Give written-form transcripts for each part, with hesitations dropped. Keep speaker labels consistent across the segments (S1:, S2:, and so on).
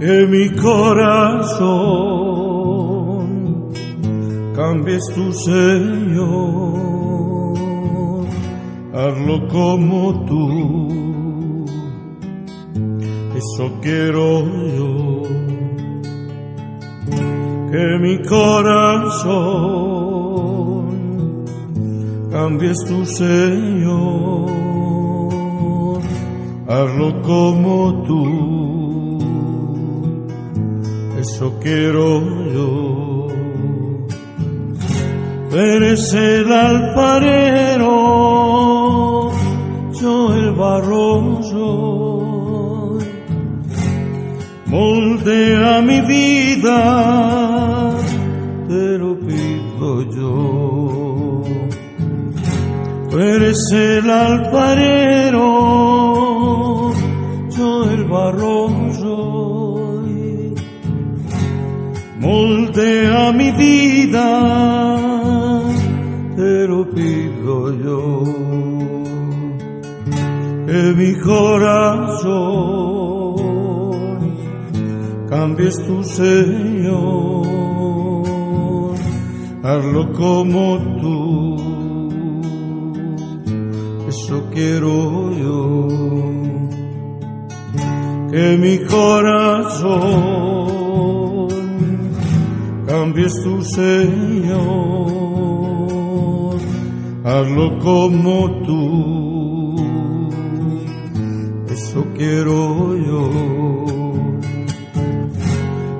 S1: que mi corazón cambies tu Señor, hazlo como tú, eso quiero yo, que mi corazón cambies tu Señor, hazlo como tú, eso quiero yo. Eres el alfarero, yo el barro soy. Moldea mi vida, te lo pido yo. Tú eres el alfarero, yo el barro soy. Moldea mi vida, te lo pido yo. Que mi corazón cambies tu Señor, hazlo como tú, eso quiero yo. Que mi corazón cambies tu Señor, hazlo como tú, eso quiero yo.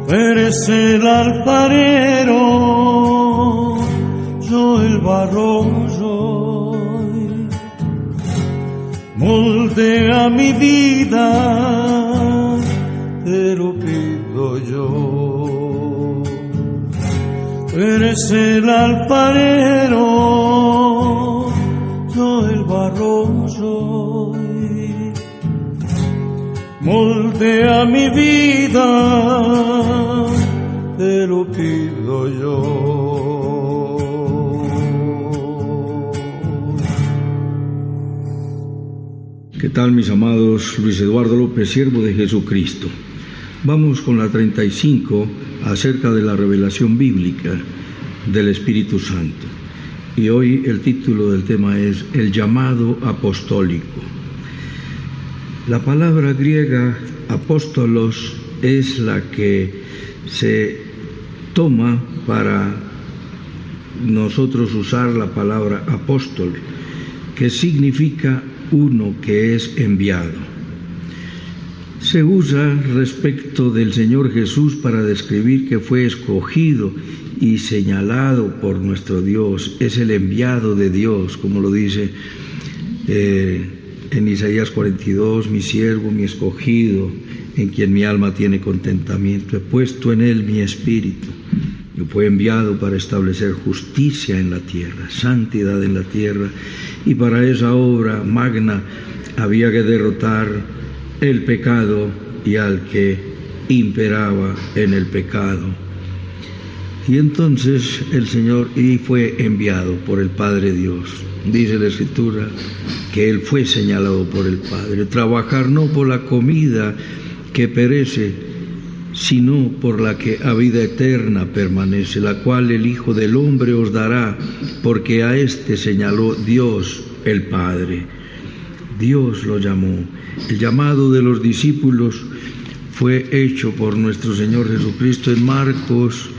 S1: Eres el alfarero, yo el barro soy. Moldea mi vida, te lo pido yo. Eres el alfarero, yo el barro soy. Moldea mi vida, te lo pido yo.
S2: ¿Qué tal, mis amados? Luis Eduardo López, siervo de Jesucristo. Vamos con la 35 acerca de la revelación bíblica del Espíritu Santo. Y hoy el título del tema es el llamado apostólico. La palabra griega apóstolos es la que se toma para nosotros usar la palabra apóstol, que significa uno que es enviado. Se usa respecto del Señor Jesús para describir que fue escogido y señalado por nuestro Dios, es el enviado de Dios, como lo dice en Isaías 42, mi siervo, mi escogido, en quien mi alma tiene contentamiento. He puesto en él mi espíritu. Y fue enviado para establecer justicia en la tierra, santidad en la tierra. Y para esa obra magna había que derrotar el pecado y al que imperaba en el pecado. Y entonces el Señor fue enviado por el Padre Dios. Dice la Escritura que Él fue señalado por el Padre. Trabajar no por la comida que perece, sino por la que a vida eterna permanece, la cual el Hijo del Hombre os dará, porque a éste señaló Dios el Padre. Dios lo llamó. El llamado de los discípulos fue hecho por nuestro Señor Jesucristo. En Marcos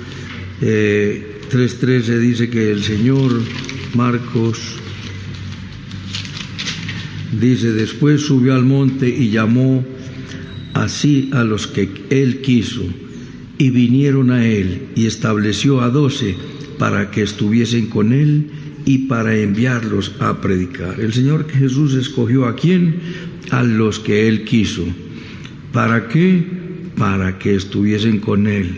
S2: 3:13 dice que el Señor, Marcos, dice, después subió al monte y llamó así a los que él quiso, y vinieron a él, y estableció a 12 para que estuviesen con él y para enviarlos a predicar. El Señor Jesús escogió ¿a quién? A los que él quiso. ¿Para qué? Para que estuviesen con él,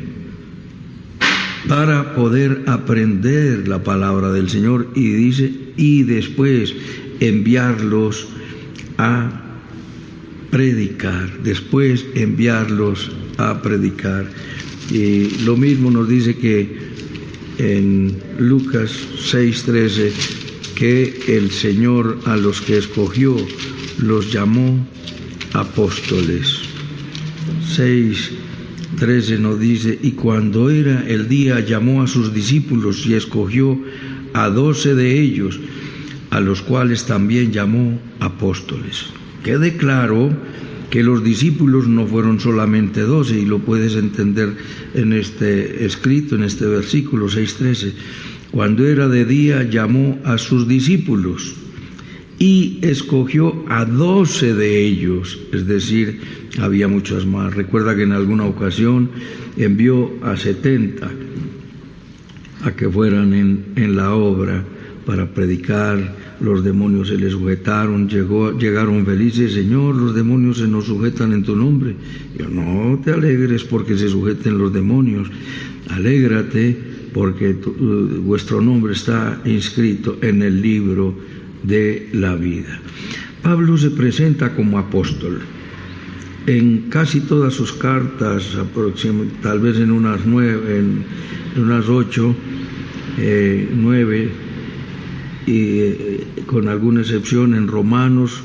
S2: para poder aprender la palabra del Señor, y dice, y después enviarlos a predicar, después enviarlos a predicar. Y lo mismo nos dice que en Lucas 6:13, que el Señor a los que escogió los llamó apóstoles. 6 13 nos dice, y cuando era el día llamó a sus discípulos y escogió a 12 de ellos, a los cuales también llamó apóstoles. Quede claro que los discípulos no fueron solamente 12, y lo puedes entender en este escrito, en este versículo 6:13. Cuando era de día llamó a sus discípulos y escogió a 12 de ellos, es decir, había muchos más. Recuerda que en alguna ocasión envió a 70 a que fueran en la obra para predicar. Los demonios se les sujetaron, llegaron felices. Señor, los demonios se nos sujetan en tu nombre. Yo, no te alegres porque se sujeten los demonios, alégrate porque vuestro nombre está inscrito en el libro de la vida. Pablo se presenta como apóstol en casi todas sus cartas, tal vez en unas 9, en unas 8, 9, y con alguna excepción en Romanos,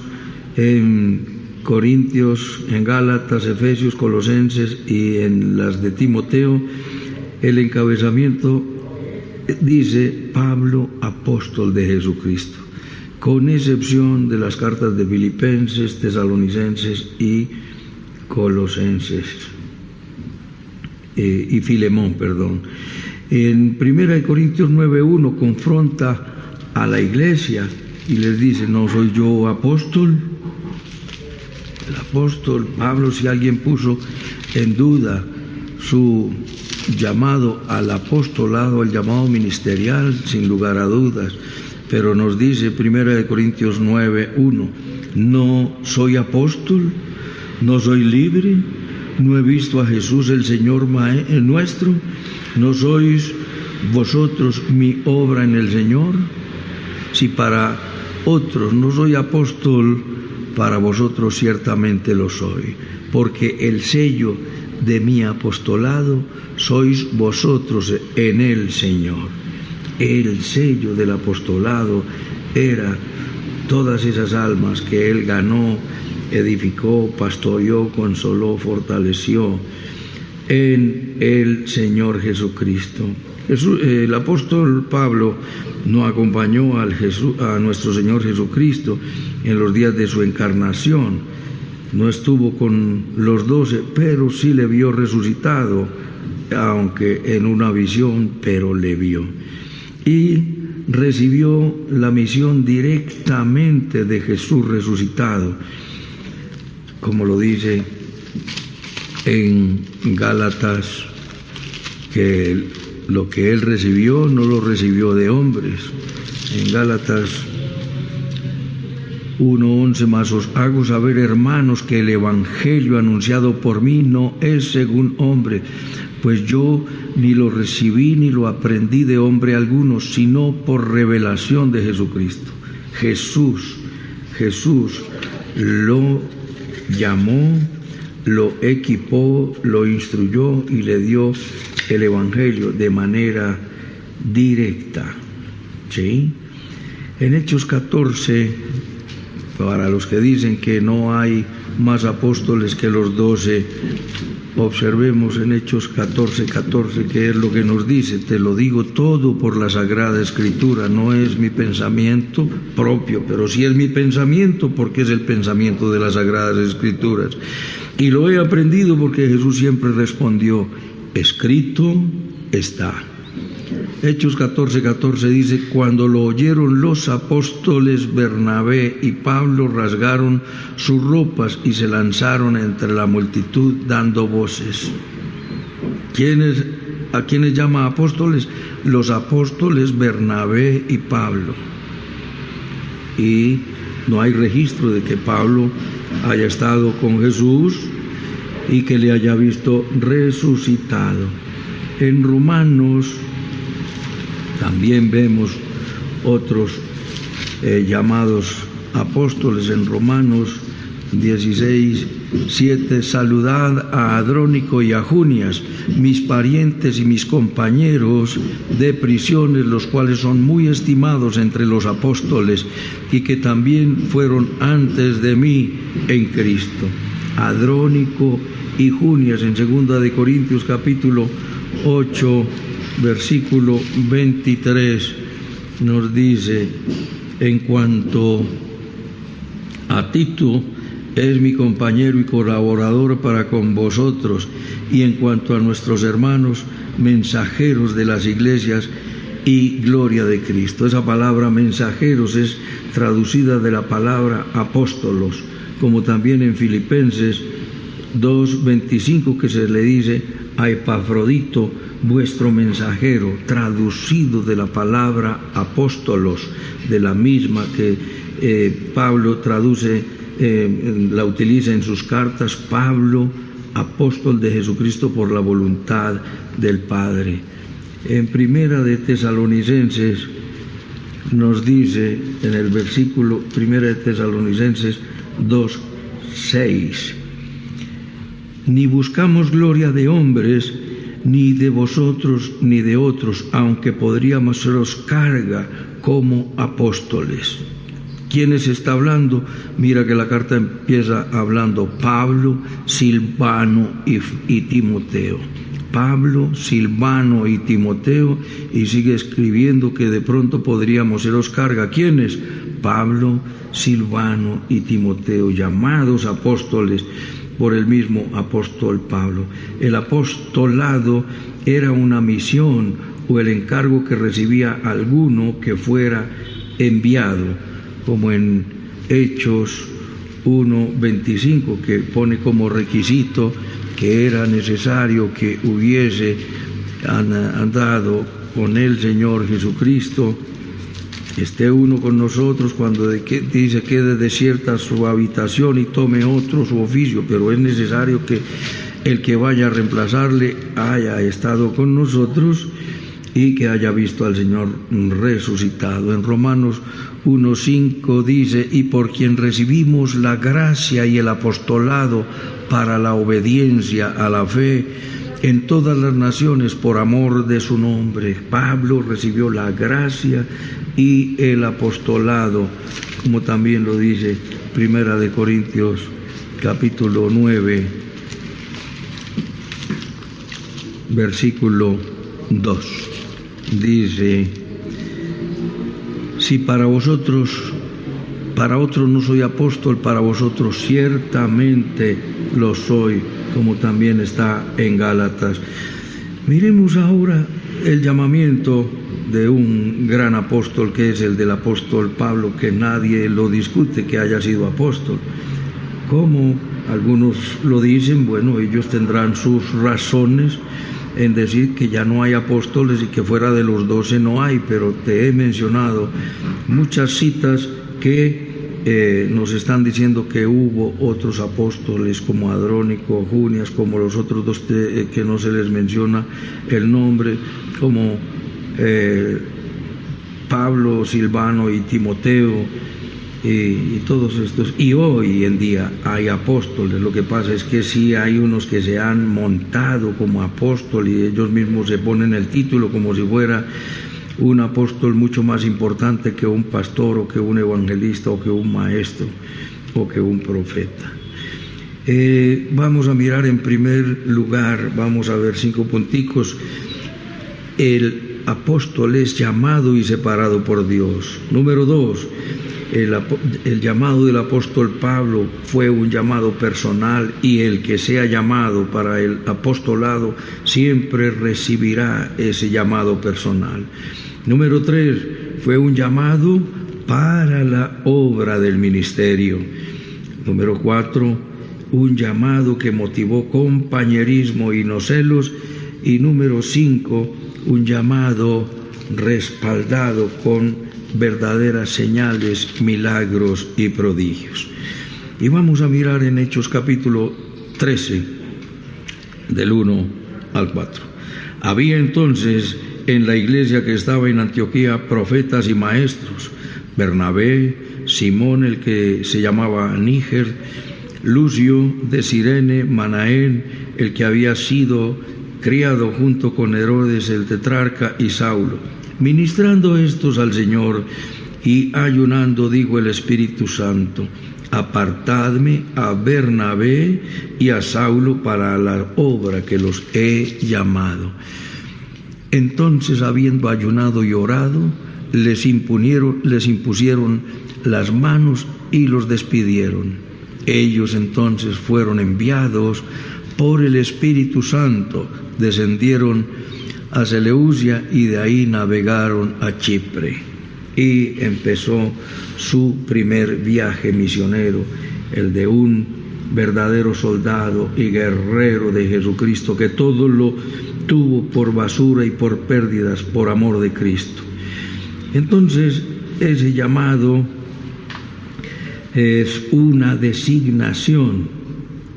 S2: en Corintios, en Gálatas, Efesios, Colosenses y en las de Timoteo. El encabezamiento dice Pablo, apóstol de Jesucristo, con excepción de las cartas de Filipenses, Tesalonicenses y Colosenses y Filemón, perdón. En 1 Corintios 9:1 confronta a la iglesia y les dice, ¿no soy yo apóstol? El apóstol Pablo, si alguien puso en duda su llamado al apostolado, al llamado ministerial, sin lugar a dudas, pero nos dice 1 Corintios 9:1, ¿no soy apóstol? ¿No soy libre? ¿No he visto a Jesús el Señor nuestro? ¿No sois vosotros mi obra en el Señor? Si para otros no soy apóstol, para vosotros ciertamente lo soy, porque el sello de mi apostolado sois vosotros en el Señor. El sello del apostolado era todas esas almas que él ganó, edificó, pastoreó, consoló, fortaleció en el Señor Jesucristo. El apóstol Pablo no acompañó a nuestro Señor Jesucristo en los días de su encarnación. No estuvo con los 12, pero sí le vio resucitado, aunque en una visión, pero le vio. Y recibió la misión directamente de Jesús resucitado, como lo dice en Gálatas, que lo que él recibió no lo recibió de hombres. En Gálatas 1:11, más os hago saber, hermanos, que el evangelio anunciado por mí no es según hombre, pues yo ni lo recibí ni lo aprendí de hombre alguno, sino por revelación de Jesucristo. Jesús lo llamó, lo equipó, lo instruyó y le dio el evangelio de manera directa. ¿Sí? En Hechos 14, para los que dicen que no hay más apóstoles que los 12, observemos en Hechos 14:14, que es lo que nos dice: te lo digo todo por la Sagrada Escritura. No es mi pensamiento propio, pero sí es mi pensamiento porque es el pensamiento de las Sagradas Escrituras. Y lo he aprendido porque Jesús siempre respondió: escrito está. Hechos 14:14 dice: cuando lo oyeron los apóstoles Bernabé y Pablo, rasgaron sus ropas y se lanzaron entre la multitud dando voces. ¿A quiénes llama apóstoles? Los apóstoles Bernabé y Pablo. Y no hay registro de que Pablo haya estado con Jesús y que le haya visto resucitado. En Romanos también vemos otros llamados apóstoles. En Romanos 16:7, saludad a Adrónico y a Junias, mis parientes y mis compañeros de prisiones, los cuales son muy estimados entre los apóstoles y que también fueron antes de mí en Cristo. Adrónico y Junias. En 2 de Corintios capítulo 8, versículo 23, nos dice: en cuanto a Tito, es mi compañero y colaborador para con vosotros, y en cuanto a nuestros hermanos, mensajeros de las iglesias y gloria de Cristo. Esa palabra mensajeros es traducida de la palabra apóstolos, como también en Filipenses 2:25, que se le dice a Epafrodito, vuestro mensajero, traducido de la palabra apóstolos, de la misma que Pablo traduce, la utiliza en sus cartas: Pablo, apóstol de Jesucristo por la voluntad del Padre. En Primera de Tesalonicenses nos dice, en el versículo Primera de Tesalonicenses 2:6: ni buscamos gloria de hombres, ni de vosotros, ni de otros, aunque podríamos seros carga como apóstoles. ¿Quiénes está hablando? Mira que la carta empieza hablando Pablo, Silvano y Timoteo. Pablo, Silvano y Timoteo, y sigue escribiendo que de pronto podríamos seros carga. ¿Quiénes? Pablo, Silvano y Timoteo, llamados apóstoles por el mismo apóstol Pablo. El apostolado era una misión o el encargo que recibía alguno que fuera enviado, como en Hechos 1:25, que pone como requisito que era necesario que hubiese andado con el Señor Jesucristo. Esté uno con nosotros cuando dice: quede desierta su habitación y tome otro su oficio. Pero es necesario que el que vaya a reemplazarle haya estado con nosotros y que haya visto al Señor resucitado. En Romanos 1:5 dice: y por quien recibimos la gracia y el apostolado para la obediencia a la fe en todas las naciones por amor de su nombre. Pablo recibió la gracia y el apostolado, como también lo dice Primera de Corintios capítulo 9, versículo 2. Dice: si para otros no soy apóstol, para vosotros ciertamente lo soy, como también está en Gálatas. Miremos ahora el llamamiento de un gran apóstol, que es el del apóstol Pablo, que nadie lo discute que haya sido apóstol. Como algunos lo dicen, bueno, ellos tendrán sus razones en decir que ya no hay apóstoles y que fuera de los 12 no hay, pero te he mencionado muchas citas que nos están diciendo que hubo otros apóstoles como Adrónico, Junias, como los otros dos que no se les menciona el nombre, como Pablo, Silvano y Timoteo, y todos estos. Y hoy en día hay apóstoles. Lo que pasa es que sí hay unos que se han montado como apóstol y ellos mismos se ponen el título como si fuera un apóstol mucho más importante que un pastor o que un evangelista o que un maestro o que un profeta. Vamos a mirar en primer lugar, vamos a ver 5 punticos. El apóstol es llamado y separado por Dios. Número 2, el llamado del apóstol Pablo fue un llamado personal, y el que sea llamado para el apostolado siempre recibirá ese llamado personal. Número 3, fue un llamado para la obra del ministerio. Número 4, un llamado que motivó compañerismo y no celos. Y número 5, un llamado respaldado con verdaderas señales, milagros y prodigios. Y vamos a mirar en Hechos capítulo 13, del 1 al 4. Había entonces en la iglesia que estaba en Antioquía profetas y maestros: Bernabé, Simón el que se llamaba Níger, Lucio de Cirene, Manaén el que había sido criado junto con Herodes el tetrarca, y Saulo. Ministrando estos al Señor y ayunando, dijo el Espíritu Santo: apartadme a Bernabé y a Saulo para la obra que los he llamado. Entonces, habiendo ayunado y orado, les impusieron las manos y los despidieron. Ellos entonces fueron enviados por el Espíritu Santo, descendieron a Seleucia y de ahí navegaron a Chipre. Y empezó su primer viaje misionero, el de un verdadero soldado y guerrero de Jesucristo, que todo lo tuvo por basura y por pérdidas por amor de Cristo. Entonces, ese llamado es una designación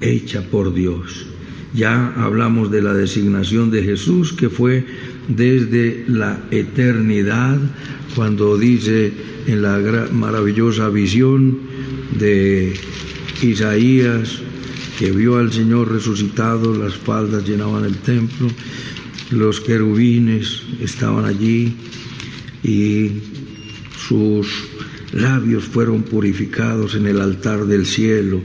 S2: hecha por Dios. Ya hablamos de la designación de Jesús, que fue desde la eternidad, cuando dice en la maravillosa visión de Isaías, que vio al Señor resucitado, las faldas llenaban el templo, los querubines estaban allí y sus labios fueron purificados en el altar del cielo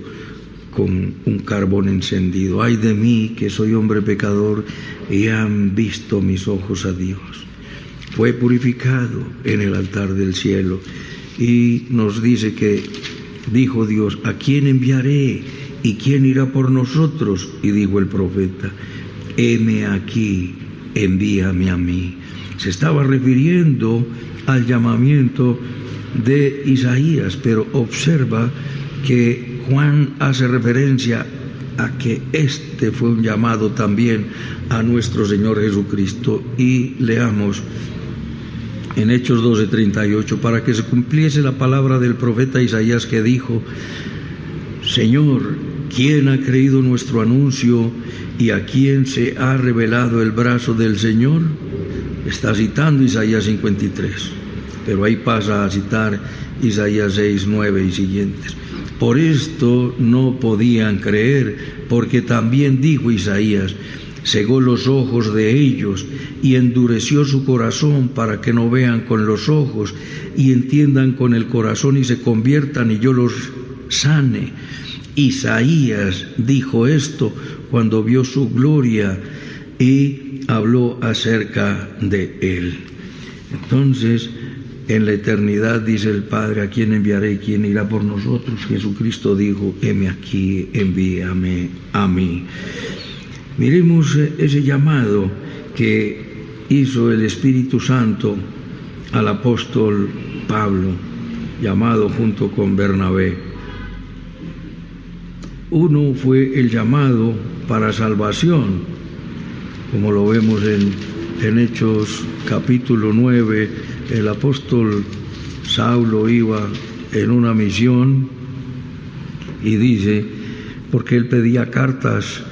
S2: con un carbón encendido. Ay de mí, que soy hombre pecador, y han visto mis ojos a Dios. Fue purificado en el altar del cielo y nos dice que dijo Dios: ¿a quién enviaré? ¿Y quién irá por nosotros? Y dijo el profeta: heme aquí, envíame a mí. Se estaba refiriendo al llamamiento de Isaías, pero observa que Juan hace referencia a que este fue un llamado también a nuestro Señor Jesucristo. Y leamos en Hechos 12:38, para que se cumpliese la palabra del profeta Isaías, que dijo: Señor, ¿quién ha creído nuestro anuncio y a quién se ha revelado el brazo del Señor? Está citando Isaías 53, pero ahí pasa a citar Isaías 6, 9 y siguientes. Por esto no podían creer, porque también dijo Isaías: cegó los ojos de ellos y endureció su corazón, para que no vean con los ojos y entiendan con el corazón y se conviertan y yo los sane. Isaías dijo esto cuando vio su gloria y habló acerca de él. Entonces, en la eternidad dice el Padre: ¿a quién enviaré? ¿Quién irá por nosotros? Jesucristo dijo: heme aquí, envíame a mí. Miremos ese llamado que hizo el Espíritu Santo al apóstol Pablo, llamado junto con Bernabé. Uno fue el llamado para salvación, como lo vemos en Hechos capítulo 9, el apóstol Saulo iba en una misión y dice, porque él pedía cartas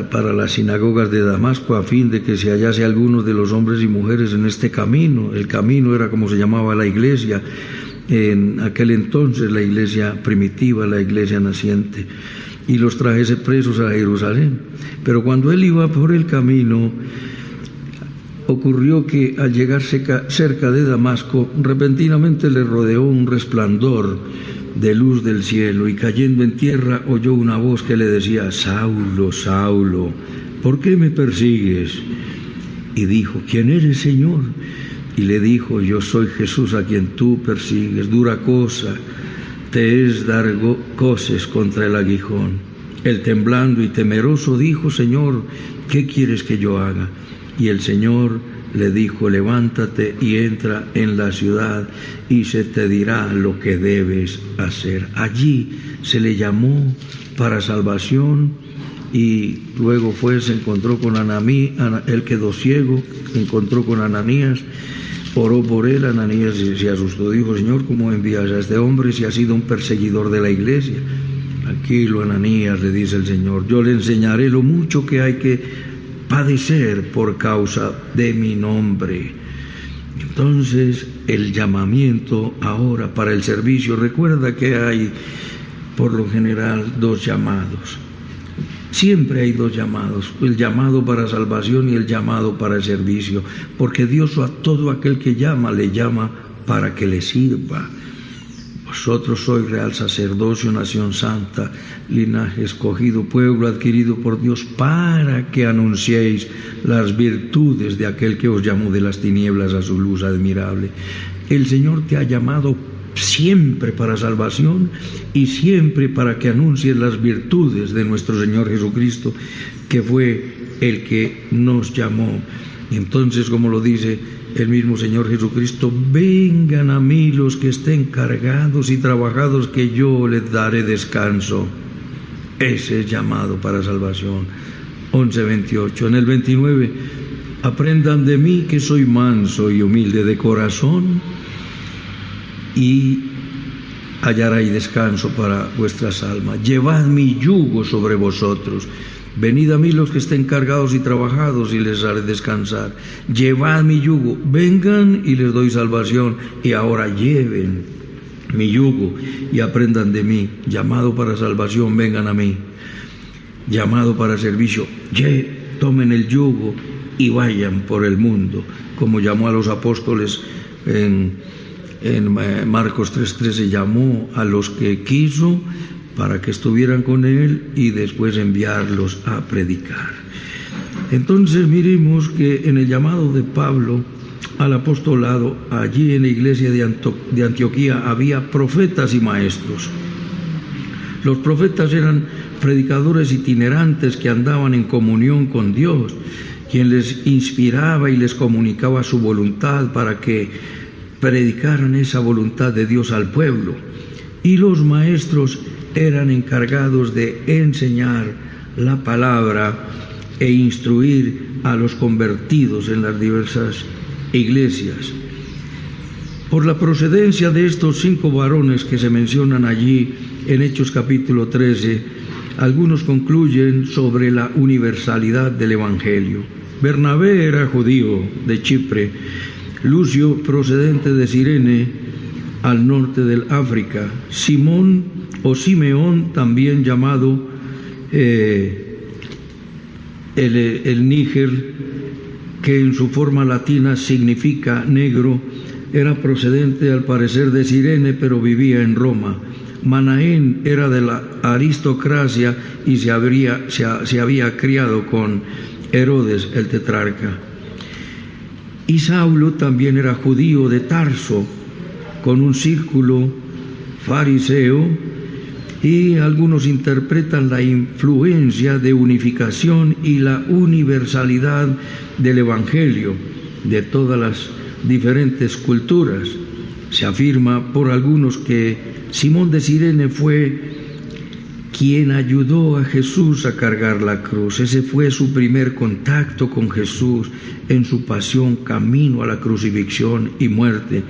S2: para las sinagogas de Damasco, a fin de que se hallase algunos de los hombres y mujeres en este camino. El camino era como se llamaba la iglesia en aquel entonces, la iglesia primitiva, la iglesia naciente, y los trajese presos a Jerusalén. Pero cuando él iba por el camino, ocurrió que al llegar cerca de Damasco, repentinamente le rodeó un resplandor de luz del cielo, y cayendo en tierra oyó una voz que le decía: Saulo, Saulo, ¿por qué me persigues? Y dijo: ¿quién eres, Señor? Y le dijo: yo soy Jesús a quien tú persigues. Dura cosa te es dar coces contra el aguijón. Él, temblando y temeroso, dijo: Señor, ¿qué quieres que yo haga? Y el Señor le dijo: levántate y entra en la ciudad y se te dirá lo que debes hacer. Allí se le llamó para salvación, y luego se encontró con Ananías. Él quedó ciego, se encontró con Ananías, oró por él. Ananías se asustó, dijo: Señor, ¿cómo envías a este hombre si ha sido un perseguidor de la iglesia? Tranquilo, Ananías, le dice el Señor, yo le enseñaré lo mucho que hay que padecer por causa de mi nombre. Entonces, el llamamiento ahora para el servicio. Recuerda que hay, por lo general, dos llamados. Siempre hay dos llamados: el llamado para salvación y el llamado para el servicio, porque Dios a todo aquel que llama, le llama para que le sirva. Vosotros sois real sacerdocio, nación santa, linaje escogido, pueblo adquirido por Dios, para que anunciéis las virtudes de aquel que os llamó de las tinieblas a su luz admirable. El Señor te ha llamado siempre para salvación y siempre para que anuncies las virtudes de nuestro Señor Jesucristo, que fue el que nos llamó. Entonces, como lo dice el mismo Señor Jesucristo, vengan a mí los que estén cargados y trabajados, que yo les daré descanso. Ese es llamado para salvación. 11:28. En el 29, aprendan de mí que soy manso y humilde de corazón, y hallaréis descanso para vuestras almas. Llevad mi yugo sobre vosotros. Venid a mí los que estén cargados y trabajados, y les haré descansar. Llevad mi yugo. Vengan y les doy salvación. Y ahora lleven mi yugo y aprendan de mí. Llamado para salvación, vengan a mí. Llamado para servicio, tomen el yugo y vayan por el mundo, como llamó a los apóstoles en Marcos 3:13, llamó a los que quiso para que estuvieran con él y después enviarlos a predicar. Entonces miremos que en el llamado de Pablo al apostolado, allí en la iglesia de Antioquía había profetas y maestros. Los profetas eran predicadores itinerantes que andaban en comunión con Dios, quien les inspiraba y les comunicaba su voluntad para que predicaran esa voluntad de Dios al pueblo. Y los maestros eran encargados de enseñar la palabra e instruir a los convertidos en las diversas iglesias. Por la procedencia de estos 5 varones que se mencionan allí en Hechos capítulo 13, algunos concluyen sobre la universalidad del Evangelio. Bernabé era judío de Chipre, Lucio procedente de Cirene, al norte del África, Simón o Simeón, también llamado el Níger, que en su forma latina significa negro, era procedente al parecer de Cirene, pero vivía en Roma. Manaén era de la aristocracia y se había criado con Herodes el tetrarca. Y Saulo también era judío de Tarso, con un círculo fariseo, y algunos interpretan la influencia de unificación y la universalidad del Evangelio de todas las diferentes culturas. Se afirma por algunos que Simón de Cirene fue quien ayudó a Jesús a cargar la cruz. Ese fue su primer contacto con Jesús en su pasión, camino a la crucifixión y muerte.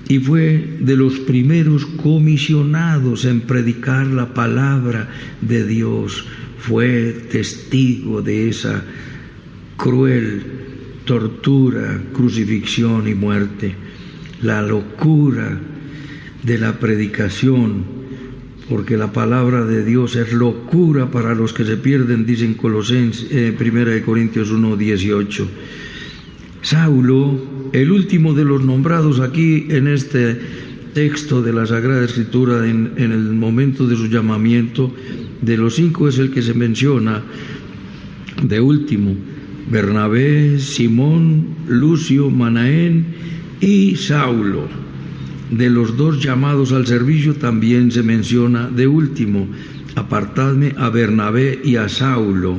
S2: Y fue de los primeros comisionados en predicar la palabra de Dios. Fue testigo de esa cruel tortura, crucifixión y muerte. La locura de la predicación, porque la palabra de Dios es locura para los que se pierden, dicen Colosenses, 1 Corintios 1:18. Saulo, el último de los nombrados aquí en este texto de la Sagrada Escritura, en el momento de su llamamiento, de los 5 es el que se menciona de último: Bernabé, Simón, Lucio, Manaén y Saulo. De los 2 llamados al servicio también se menciona de último: apartadme a Bernabé y a Saulo.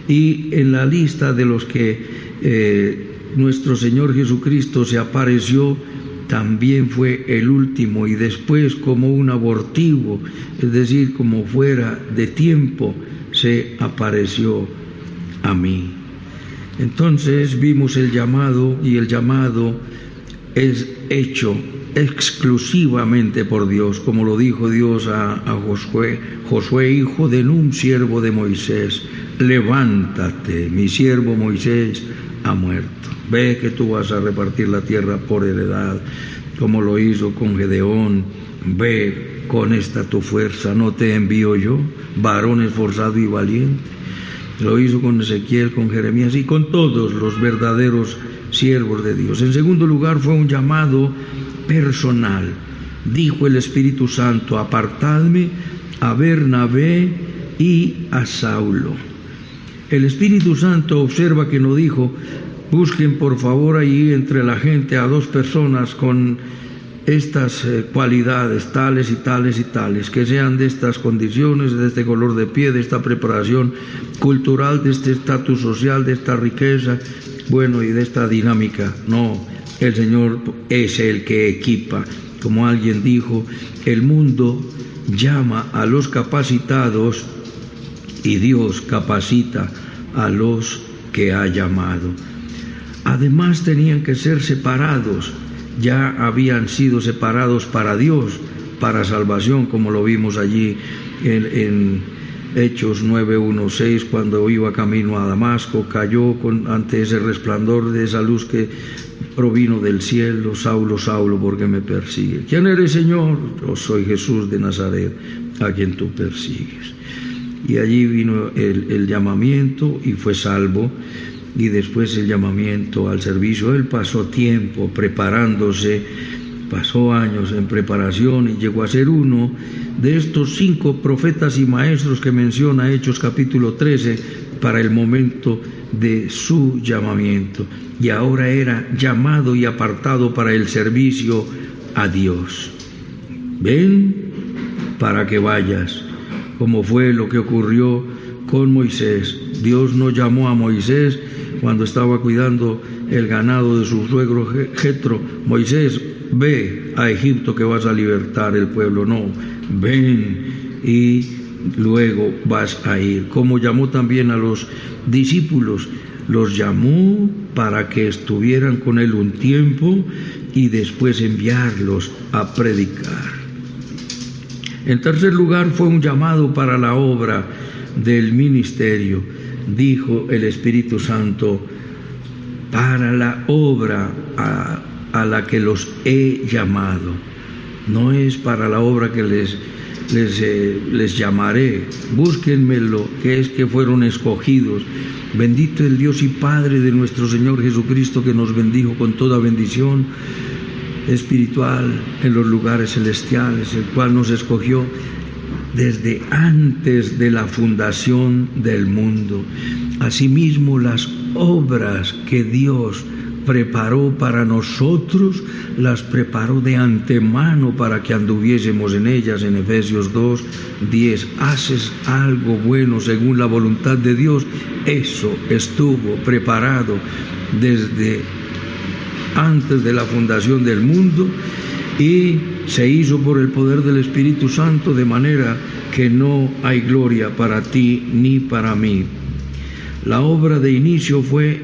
S2: Y en la lista de los que nuestro Señor Jesucristo se apareció, también fue el último, y después, como un abortivo, es decir, como fuera de tiempo, se apareció a mí. Entonces vimos el llamado, y el llamado es hecho exclusivamente por Dios, como lo dijo Dios a Josué, hijo de Nun, siervo de Moisés: levántate, mi siervo Moisés ha muerto. Ve que tú vas a repartir la tierra por heredad, como lo hizo con Gedeón. Ve con esta tu fuerza, ¿no te envío yo, varón esforzado y valiente? Lo hizo con Ezequiel, con Jeremías y con todos los verdaderos siervos de Dios. En segundo lugar, fue un llamado personal. dijo el Espíritu Santo: apartadme a Bernabé y a Saulo. El Espíritu Santo observa que no dijo: busquen por favor allí entre la gente a 2 personas con estas cualidades, tales y tales y tales, que sean de estas condiciones, de este color de piel, de esta preparación cultural, de este estatus social, de esta riqueza, bueno, y de esta dinámica. No, el Señor es el que equipa. Como alguien dijo, el mundo llama a los capacitados y Dios capacita a los que ha llamado. Además tenían que ser separados. Ya habían sido separados para Dios, para salvación, como lo vimos allí en Hechos 9:1-6, cuando iba camino a Damasco, cayó ante ese resplandor de esa luz que provino del cielo: Saulo, Saulo, ¿por qué me persigues? ¿Quién eres, Señor? Yo soy Jesús de Nazaret, a quien tú persigues. Y allí vino el llamamiento y fue salvo. Y después el llamamiento al servicio. Él pasó tiempo preparándose, pasó años en preparación y llegó a ser uno de estos 5 profetas y maestros que menciona Hechos capítulo 13 para el momento de su llamamiento. Y ahora era llamado y apartado para el servicio a Dios. Ven para que vayas, como fue lo que ocurrió con Moisés. Dios no llamó a Moisés cuando estaba cuidando el ganado de su suegro Jetro: Moisés, ve a Egipto que vas a libertar el pueblo. No, ven y luego vas a ir. Como llamó también a los discípulos, los llamó para que estuvieran con él un tiempo y después enviarlos a predicar. En tercer lugar, fue un llamado para la obra del ministerio. Dijo el Espíritu Santo: para la obra a la que los he llamado. No es para la obra que les llamaré. Búsquenmelo, que es que fueron escogidos. Bendito el Dios y Padre de nuestro Señor Jesucristo, que nos bendijo con toda bendición espiritual en los lugares celestiales, el cual nos escogió desde antes de la fundación del mundo. Asimismo, las obras que Dios preparó para nosotros, las preparó de antemano para que anduviésemos en ellas. En Efesios 2:10, haces algo bueno según la voluntad de Dios. Eso estuvo preparado desde antes de la fundación del mundo y se hizo por el poder del Espíritu Santo, de manera que no hay gloria para ti ni para mí. La obra de inicio fue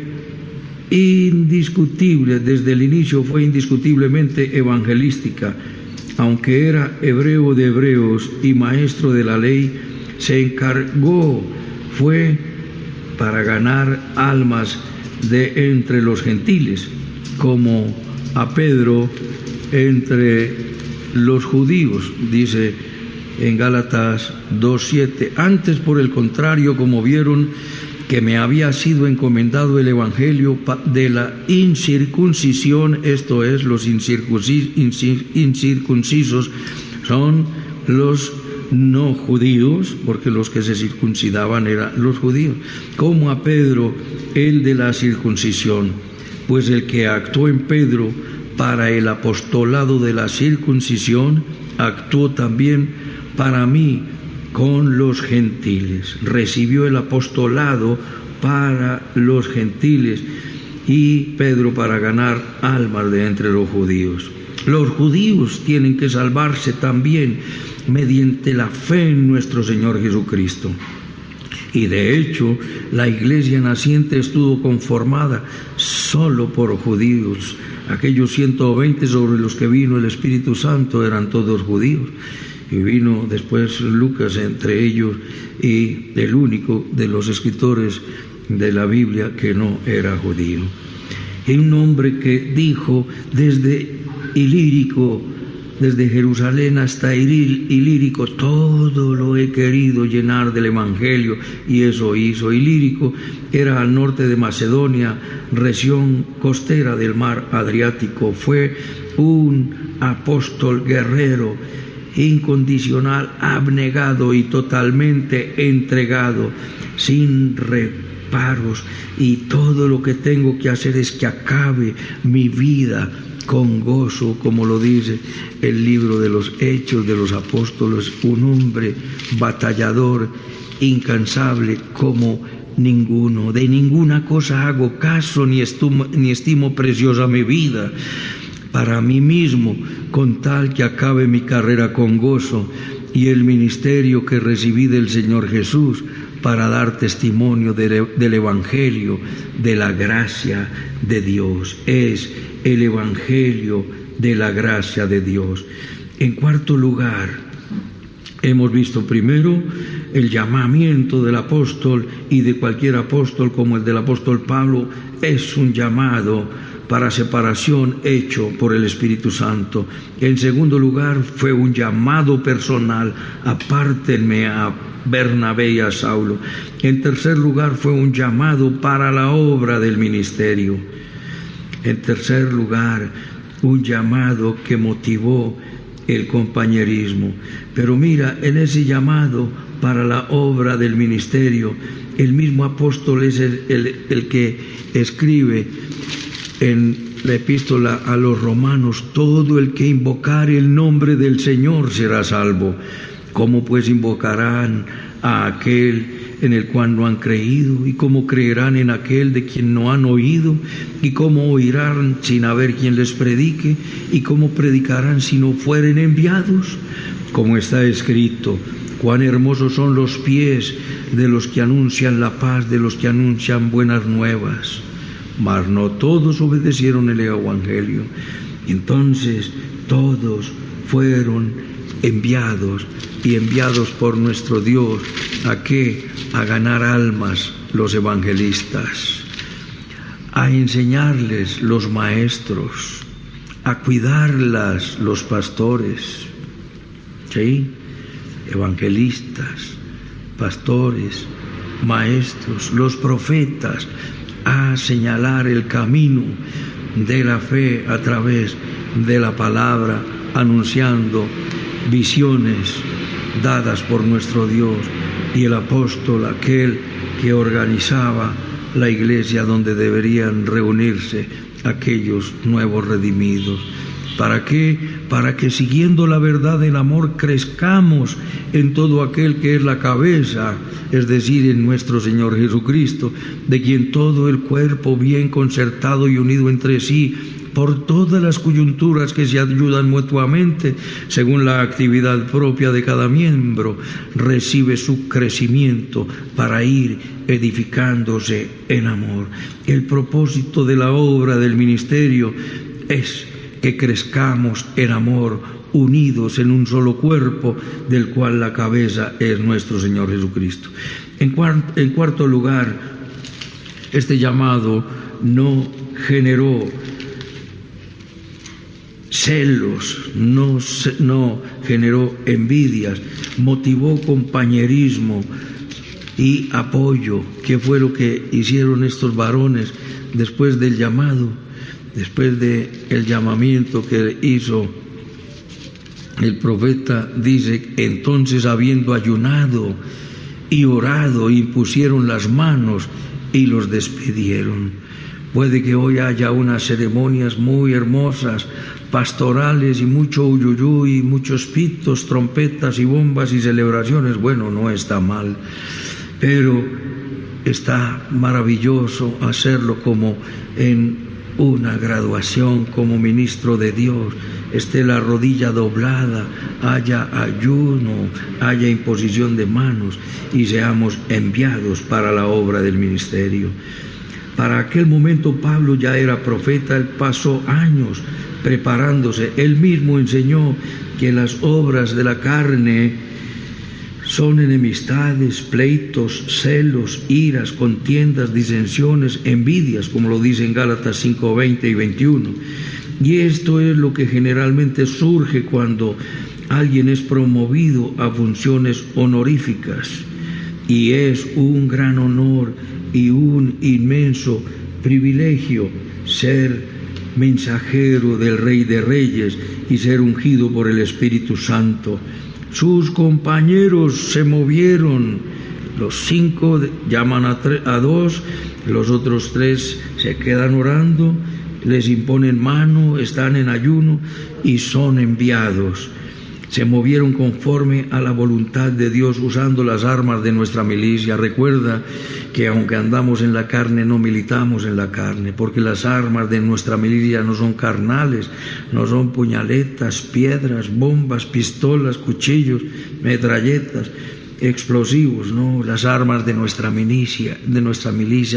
S2: indiscutible, desde el inicio fue indiscutiblemente evangelística. Aunque era hebreo de hebreos y maestro de la ley, se encargó, fue para ganar almas de entre los gentiles, como a Pedro entre los judíos, dice en Gálatas 2:7. Antes, por el contrario, como vieron que me había sido encomendado el evangelio de la incircuncisión, esto es, los incircuncisos son los no judíos, porque los que se circuncidaban eran los judíos, como a Pedro el de la circuncisión, pues el que actuó en Pedro para el apostolado de la circuncisión, actuó también para mí con los gentiles. Recibió el apostolado para los gentiles y Pedro para ganar almas de entre los judíos. Los judíos tienen que salvarse también mediante la fe en nuestro Señor Jesucristo. Y de hecho, la iglesia naciente estuvo conformada solo por judíos. Aquellos 120 sobre los que vino el Espíritu Santo eran todos judíos. Y vino después Lucas entre ellos, y el único de los escritores de la Biblia que no era judío. Y un hombre que dijo desde Ilírico, desde Jerusalén hasta Ilírico, todo lo he querido llenar del Evangelio, y eso hizo. Ilírico era al norte de Macedonia, región costera del mar Adriático. Fue un apóstol guerrero, incondicional, abnegado y totalmente entregado, sin reparos, y todo lo que tengo que hacer es que acabe mi vida con gozo, como lo dice el libro de los Hechos de los Apóstoles, un hombre batallador, incansable como ninguno. De ninguna cosa hago caso ni estimo preciosa mi vida para mí mismo, con tal que acabe mi carrera con gozo y el ministerio que recibí del Señor Jesús, para dar testimonio del Evangelio, de la gracia de Dios. Es el Evangelio de la gracia de Dios. En cuarto lugar, hemos visto primero el llamamiento del apóstol, y de cualquier apóstol como el del apóstol Pablo es un llamado para separación hecho por el Espíritu Santo. En segundo lugar, fue un llamado personal: apártenme a Bernabé y a Saulo. En tercer lugar, fue un llamado para la obra del ministerio. En tercer lugar, un llamado que motivó el compañerismo. Pero mira, en ese llamado para la obra del ministerio, el mismo apóstol es el que escribe en la epístola a los Romanos: todo el que invocare el nombre del Señor será salvo. ¿Cómo pues invocarán a aquel en el cual no han creído? ¿Y cómo creerán en aquel de quien no han oído? ¿Y cómo oirán sin haber quien les predique? ¿Y cómo predicarán si no fueren enviados? Como está escrito: cuán hermosos son los pies de los que anuncian la paz, de los que anuncian buenas nuevas. Mas no todos obedecieron el Evangelio. Entonces todos fueron enviados, y enviados por nuestro Dios. ¿A qué? A ganar almas, los evangelistas, a enseñarles, los maestros, a cuidarlas, los pastores. ¿Sí? Evangelistas, pastores, maestros, los profetas, a señalar el camino de la fe a través de la palabra, anunciando visiones dadas por nuestro Dios. Y el apóstol, aquel que organizaba la iglesia donde deberían reunirse aquellos nuevos redimidos. ¿Para qué? Para que, siguiendo la verdad del amor, crezcamos en todo aquel que es la cabeza, es decir, en nuestro Señor Jesucristo, de quien todo el cuerpo, bien concertado y unido entre sí, por todas las coyunturas que se ayudan mutuamente, según la actividad propia de cada miembro, recibe su crecimiento para ir edificándose en amor. El propósito de la obra del ministerio es que crezcamos en amor, unidos en un solo cuerpo, del cual la cabeza es nuestro Señor Jesucristo. En cuarto lugar, este llamado no generó celos, no generó envidias, motivó compañerismo y apoyo. ¿Qué fue lo que hicieron estos varones después del llamado? Después del llamamiento que hizo el profeta, dice: entonces, habiendo ayunado y orado, impusieron las manos y los despidieron. Puede que hoy haya unas ceremonias muy hermosas, pastorales, y mucho uyuyuy, muchos pitos, trompetas y bombas y celebraciones. Bueno, no está mal, pero está maravilloso hacerlo como en una graduación, como ministro de Dios. Esté la rodilla doblada, haya ayuno, haya imposición de manos, y seamos enviados para la obra del ministerio. Para aquel momento Pablo ya era profeta. Él pasó años preparándose. Él mismo enseñó que las obras de la carne son enemistades, pleitos, celos, iras, contiendas, disensiones, envidias, como lo dice en Gálatas 5, 20 y 21. Y esto es lo que generalmente surge cuando alguien es promovido a funciones honoríficas. Y es un gran honor y un inmenso privilegio ser mensajero del Rey de Reyes y ser ungido por el Espíritu Santo. Sus compañeros se movieron, los 5 llaman a 2, los otros 3 se quedan orando, les imponen mano, están en ayuno y son enviados. Se movieron conforme a la voluntad de Dios usando las armas de nuestra milicia. Recuerda que aunque andamos en la carne, no militamos en la carne, porque las armas de nuestra milicia no son carnales, no son puñaletas, piedras, bombas, pistolas, cuchillos, metralletas, explosivos, no. Las armas de nuestra milicia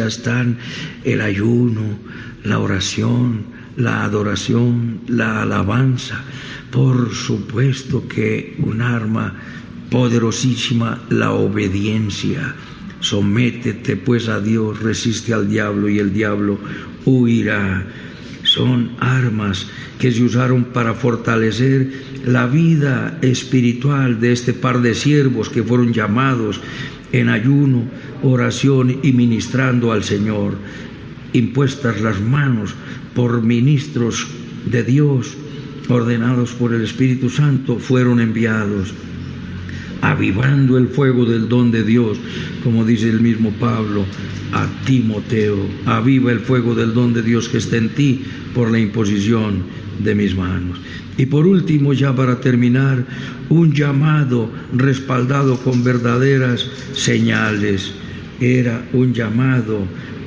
S2: están el ayuno, la oración, la adoración, la alabanza. Por supuesto que un arma poderosísima, la obediencia. Sométete pues a Dios, resiste al diablo y el diablo huirá. Son armas que se usaron para fortalecer la vida espiritual de este par de siervos que fueron llamados en ayuno, oración y ministrando al Señor. Impuestas las manos por ministros de Dios, ordenados por el Espíritu Santo, fueron enviados, avivando el fuego del don de Dios, como dice el mismo Pablo a Timoteo: aviva el fuego del don de Dios que está en ti por la imposición de mis manos. Y por último, ya para terminar, un llamado respaldado con verdaderas señales. Era un llamado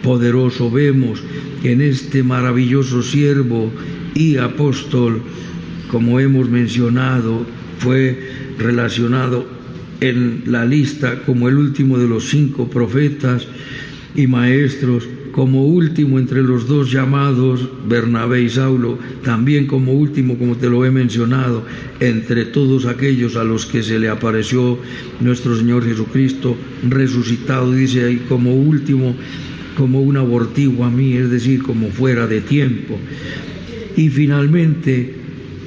S2: poderoso. Vemos que en este maravilloso siervo y apóstol, como hemos mencionado, fue relacionado en la lista como el último de los 5 profetas y maestros, como último entre los 2 llamados, Bernabé y Saulo, también como último, como te lo he mencionado, entre todos aquellos a los que se le apareció nuestro Señor Jesucristo resucitado, dice ahí, como último, como un abortivo a mí, es decir, como fuera de tiempo. Y finalmente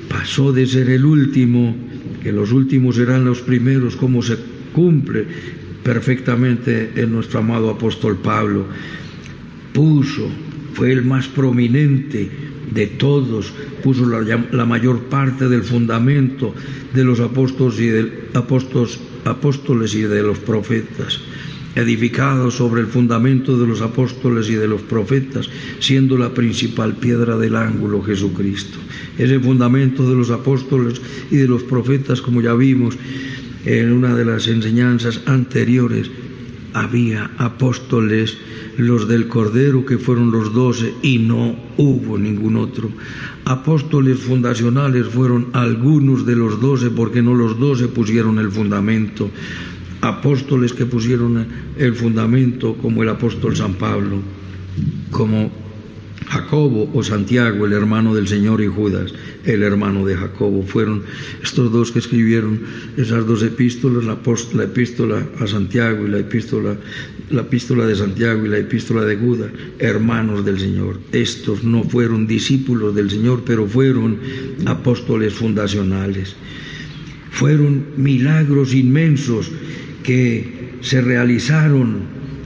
S2: pasó de ser el último, que los últimos serán los primeros, como se cumple perfectamente en nuestro amado apóstol Pablo. Fue el más prominente de todos, puso la mayor parte del fundamento de los apóstoles y de los profetas, edificado sobre el fundamento de los apóstoles y de los profetas, siendo la principal piedra del ángulo Jesucristo. Ese fundamento de los apóstoles y de los profetas, como ya vimos en una de las enseñanzas anteriores, había apóstoles, los del Cordero, que fueron los 12, y no hubo ningún otro. Apóstoles fundacionales fueron algunos de los 12, porque no los 12 pusieron el fundamento. Apóstoles que pusieron el fundamento, como el apóstol San Pablo, como Jacobo o Santiago, el hermano del Señor, y Judas, el hermano de Jacobo. Fueron estos 2 que escribieron esas 2 epístolas, la epístola a Santiago y la epístola de Santiago y la epístola de Judas, hermanos del Señor. Estos no fueron discípulos del Señor, pero fueron apóstoles fundacionales. Fueron milagros inmensos que se realizaron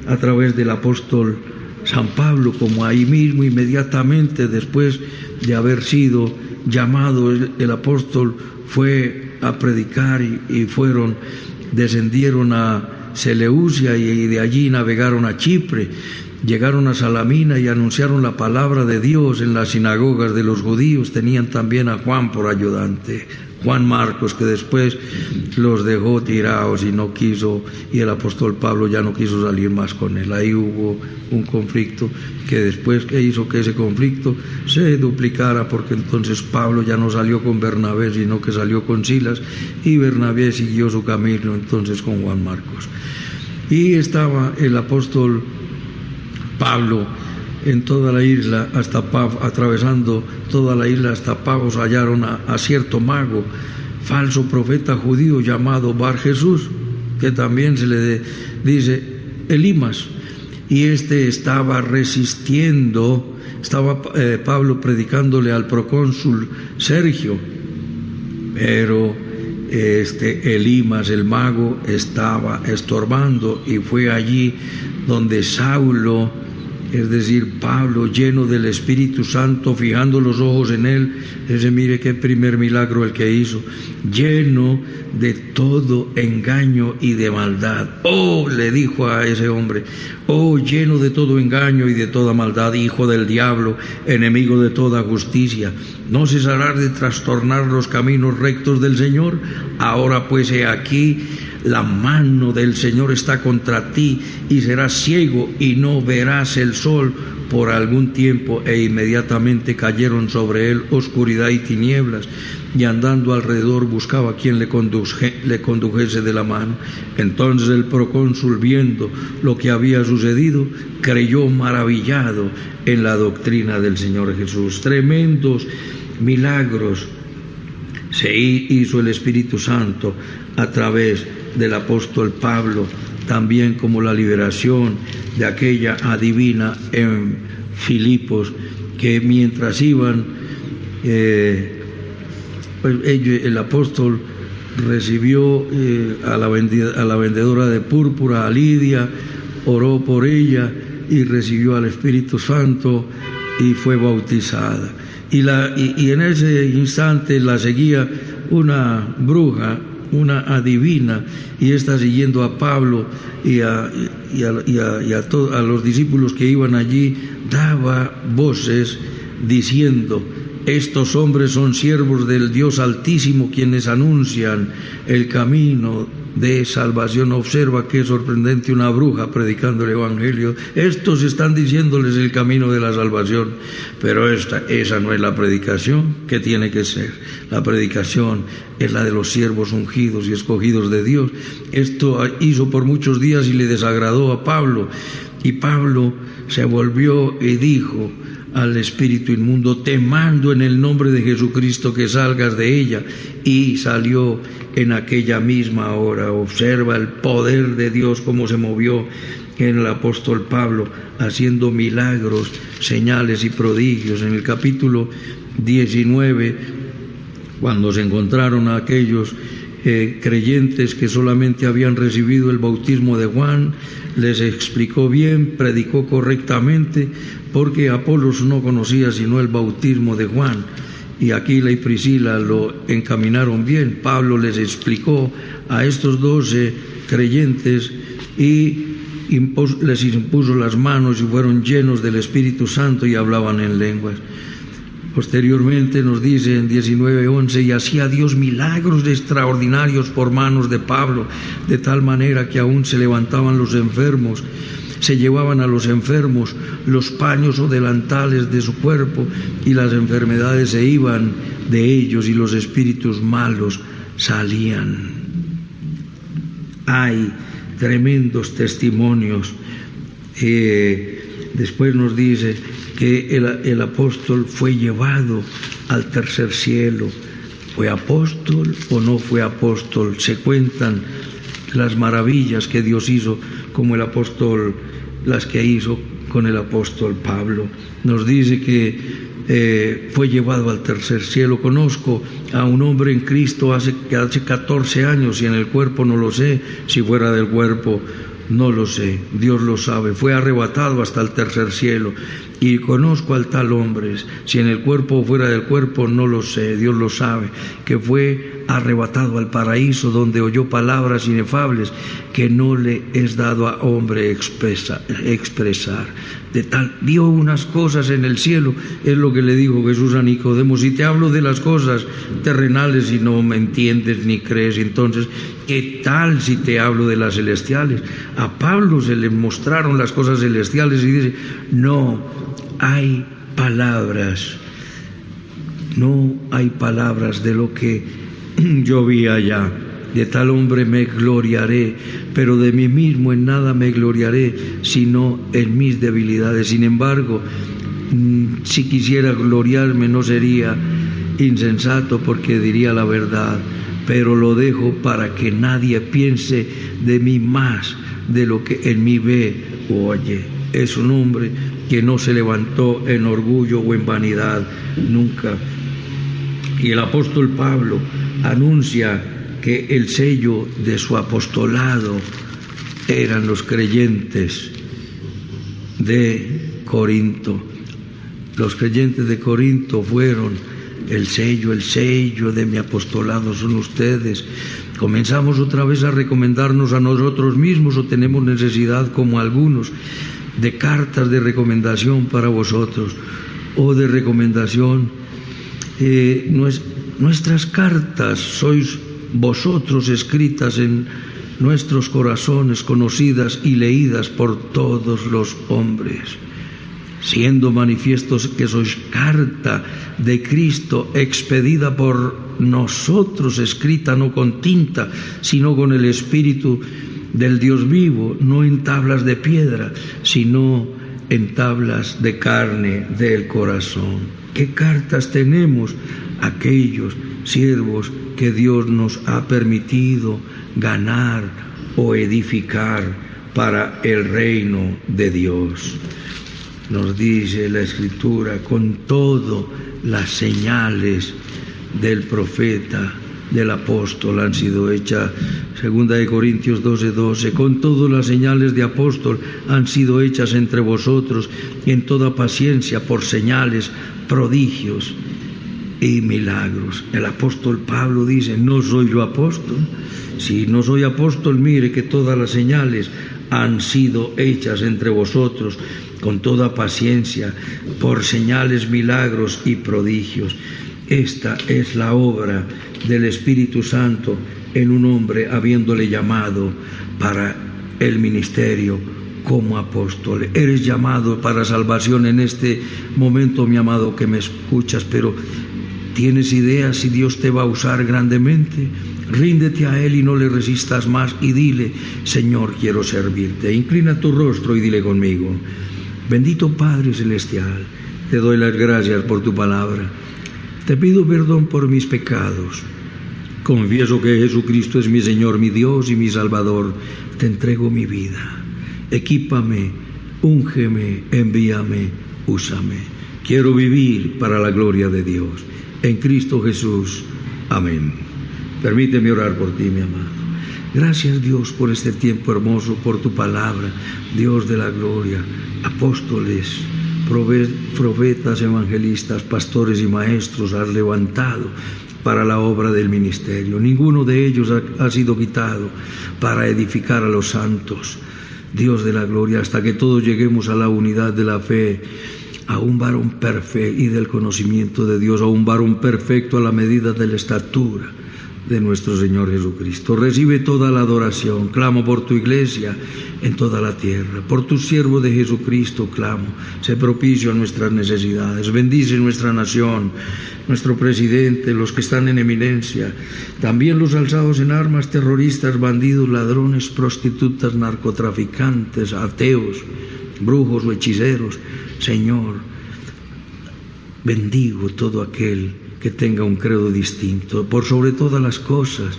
S2: a través del apóstol San Pablo, como ahí mismo, inmediatamente después de haber sido llamado el apóstol, fue a predicar y descendieron a Seleucia y de allí navegaron a Chipre, llegaron a Salamina y anunciaron la palabra de Dios en las sinagogas de los judíos. Tenían también a Juan por ayudante, Juan Marcos, que después los dejó tirados y no quiso, y el apóstol Pablo ya no quiso salir más con él. Ahí hubo un conflicto que después que hizo que ese conflicto se duplicara, porque entonces Pablo ya no salió con Bernabé, sino que salió con Silas, y Bernabé siguió su camino entonces con Juan Marcos. Y estaba el apóstol Pablo en toda la isla, atravesando toda la isla hasta Pafos, hallaron a cierto mago, falso profeta judío llamado Bar Jesús, que también se le dice Elimas, y estaba resistiendo, Pablo predicándole al procónsul Sergio, pero Elimas, el mago, estaba estorbando, y fue allí donde Saulo es decir, Pablo, lleno del Espíritu Santo, fijando los ojos en él. Ese, mire qué primer milagro el que hizo, lleno de todo engaño y de maldad. Oh, le dijo a ese hombre, oh, lleno de todo engaño y de toda maldad, hijo del diablo, enemigo de toda justicia, ¿no cesarás de trastornar los caminos rectos del Señor? Ahora pues he aquí, la mano del Señor está contra ti, y serás ciego y no verás el sol por algún tiempo. E inmediatamente cayeron sobre él oscuridad y tinieblas, y andando alrededor buscaba quien le condujese de la mano. Entonces el procónsul, viendo lo que había sucedido, creyó maravillado en la doctrina del Señor Jesús. Tremendos milagros se hizo el Espíritu Santo a través del apóstol Pablo, también como la liberación de aquella adivina en Filipos, que mientras iban, el apóstol recibió a la vendedora de púrpura, a Lidia, oró por ella y recibió al Espíritu Santo y fue bautizada. Y en ese instante la seguía una bruja, una adivina, y está siguiendo a Pablo y a los discípulos que iban allí, daba voces diciendo: estos hombres son siervos del Dios Altísimo, quienes anuncian el camino de salvación. Observa qué sorprendente, una bruja predicando el Evangelio. Estos están diciéndoles el camino de la salvación, pero esa no es la predicación que tiene que ser. La predicación es la de los siervos ungidos y escogidos de Dios. Esto hizo por muchos días y le desagradó a Pablo, y Pablo se volvió y dijo al espíritu inmundo: te mando en el nombre de Jesucristo que salgas de ella. Y salió en aquella misma hora. Observa el poder de Dios, cómo se movió en el apóstol Pablo, haciendo milagros, señales y prodigios. En el capítulo 19, cuando se encontraron a aquellos creyentes que solamente habían recibido el bautismo de Juan, les explicó bien, predicó correctamente, porque Apolos no conocía sino el bautismo de Juan, y Aquila y Priscila lo encaminaron bien. Pablo les explicó a estos 12 creyentes y les impuso las manos, y fueron llenos del Espíritu Santo y hablaban en lenguas. Posteriormente nos dice en 19:11: y hacía Dios milagros extraordinarios por manos de Pablo, de tal manera que aún se levantaban los enfermos, se llevaban a los enfermos los paños o delantales de su cuerpo, y las enfermedades se iban de ellos y los espíritus malos salían. Hay tremendos testimonios. Después nos dice que el apóstol fue llevado al tercer cielo. ¿Fue apóstol o no fue apóstol? Se cuentan las maravillas que Dios hizo, como el apóstol, las que hizo con el apóstol Pablo. Nos dice que fue llevado al tercer cielo. Conozco a un hombre en Cristo hace 14 años, y en el cuerpo no lo sé, si fuera del cuerpo no lo sé, Dios lo sabe. Fue arrebatado hasta el tercer cielo, y conozco al tal hombre, si en el cuerpo o fuera del cuerpo no lo sé, Dios lo sabe, que fue arrebatado al paraíso, donde oyó palabras inefables que no le es dado a hombre expresar. De tal, vio unas cosas en el cielo, es lo que le dijo Jesús a Nicodemo: si te hablo de las cosas terrenales y no me entiendes ni crees, entonces ¿qué tal si te hablo de las celestiales? A Pablo se le mostraron las cosas celestiales y dice: no hay palabras, no hay palabras de lo que yo vi allá. De tal hombre me gloriaré, pero de mí mismo en nada me gloriaré, sino en mis debilidades. Sin embargo, si quisiera gloriarme, no sería insensato, porque diría la verdad, pero lo dejo para que nadie piense de mí más de lo que en mí ve o oye. Es un hombre que no se levantó en orgullo o en vanidad nunca. Y el apóstol Pablo anuncia que el sello de su apostolado eran los creyentes de Corinto. Los creyentes de Corinto fueron el sello de mi apostolado son ustedes. ¿Comenzamos otra vez a recomendarnos a nosotros mismos o tenemos necesidad, como algunos, de cartas de recomendación para vosotros o de recomendación? Nuestras cartas sois vosotros, escritas en nuestros corazones, conocidas y leídas por todos los hombres, siendo manifiestos que sois carta de Cristo, expedida por nosotros, escrita no con tinta, sino con el Espíritu del Dios vivo, no en tablas de piedra, sino en tablas de carne del corazón. ¿Qué cartas tenemos? Aquellos siervos que Dios nos ha permitido ganar o edificar para el reino de Dios. Nos dice la Escritura, con todo las señales del profeta, del apóstol han sido hechas, 2 Corintios 12:12, con todas las señales de apóstol han sido hechas entre vosotros en toda paciencia por señales, prodigios y milagros. El apóstol Pablo dice, no soy yo apóstol. Si no soy apóstol, mire que todas las señales han sido hechas entre vosotros con toda paciencia, por señales, milagros y prodigios. Esta es la obra del Espíritu Santo en un hombre, habiéndole llamado para el ministerio como apóstol. Eres llamado para salvación en este momento, mi amado, que me escuchas, pero ¿tienes idea si Dios te va a usar grandemente? Ríndete a Él y no le resistas más y dile, Señor, quiero servirte. Inclina tu rostro y dile conmigo, bendito Padre Celestial, te doy las gracias por tu palabra. Te pido perdón por mis pecados. Confieso que Jesucristo es mi Señor, mi Dios y mi Salvador. Te entrego mi vida. Equípame, úngeme, envíame, úsame. Quiero vivir para la gloria de Dios. En Cristo Jesús. Amén. Permíteme orar por ti, mi amado. Gracias, Dios, por este tiempo hermoso, por tu palabra, Dios de la gloria. Apóstoles, profetas, evangelistas, pastores y maestros has levantado para la obra del ministerio. Ninguno de ellos ha sido quitado para edificar a los santos, Dios de la gloria, hasta que todos lleguemos a la unidad de la fe, a un varón perfecto y del conocimiento de Dios, a un varón perfecto a la medida de la estatura de nuestro Señor Jesucristo. Recibe toda la adoración. Clamo por tu iglesia en toda la tierra. Por tu siervo de Jesucristo clamo. Sé propicio a nuestras necesidades. Bendice nuestra nación, nuestro presidente, los que están en eminencia, también los alzados en armas, terroristas, bandidos, ladrones, prostitutas, narcotraficantes, ateos, brujos o hechiceros. Señor, bendigo todo aquel que tenga un credo distinto. Por sobre todas las cosas,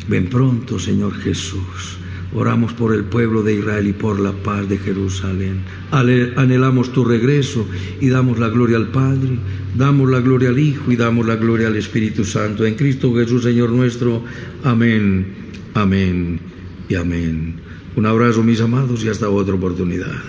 S2: ven pronto, Señor Jesús. Oramos por el pueblo de Israel y por la paz de Jerusalén. Anhelamos tu regreso y damos la gloria al Padre, damos la gloria al Hijo y damos la gloria al Espíritu Santo. En Cristo Jesús, Señor nuestro. Amén, amén y amén. Un abrazo, mis amados, y hasta otra oportunidad.